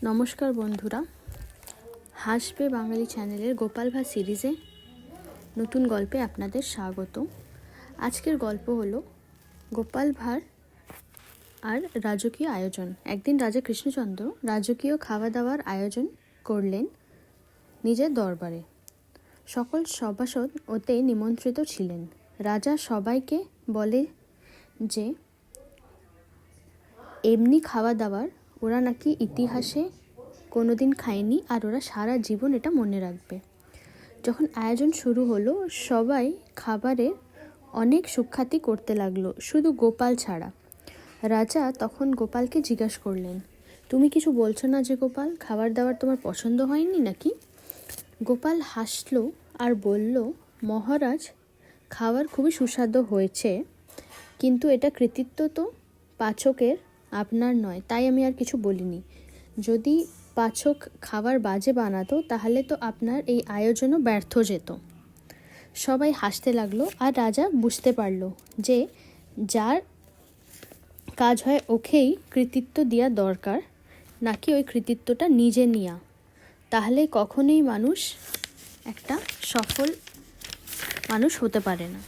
নমস্কার বন্ধুরা, হাসবে বাঙালি চ্যানেলের গোপাল ভাঁড় সিরিজে নতুন গল্পে আপনাদের স্বাগত। আজকের গল্প হলো গোপাল ভাঁড় আর রাজকীয় আয়োজন। একদিন রাজা কৃষ্ণচন্দ্র রাজকীয় খাওয়া দাওয়ার আয়োজন করলেন নিজের দরবারে। সকল সভাসদ ওতে নিমন্ত্রিত ছিলেন। রাজা সবাইকে বলে যে এমনি খাওয়া দাওয়ার ওরা নাকি ইতিহাসে কোনোদিন খায়নি, আর ওরা সারা জীবন এটা মনে রাখবে। যখন আয়োজন শুরু হলো, সবাই খাবারের অনেক সুখ্যাতি করতে লাগলো, শুধু গোপাল ছাড়া। রাজা তখন গোপালকে জিজ্ঞাসা করলেন, তুমি কিছু বলছো না যে গোপাল? খাবার দাবার তোমার পছন্দ হয়নি নাকি? গোপাল হাসলো আর বলল, মহারাজ, খাবার খুবই সুস্বাদু হয়েছে, কিন্তু এটা কৃতিত্ব তো পাচকের, আপনার নয়, তাই আমি আর কিছু বলিনি। যদি পাচক খাবার বাজে বানাতো তাহলে তো আপনার এই আয়োজনও ব্যর্থ যেত। সবাই হাসতে লাগলো, আর রাজা বুঝতে পারলো যে যার কাজ হয় ওকেই কৃতিত্ব দেওয়া দরকার, নাকি ওই কৃতিত্বটা নিজে নেওয়া। তাহলে কখনোই মানুষ একটা সফল মানুষ হতে পারে না।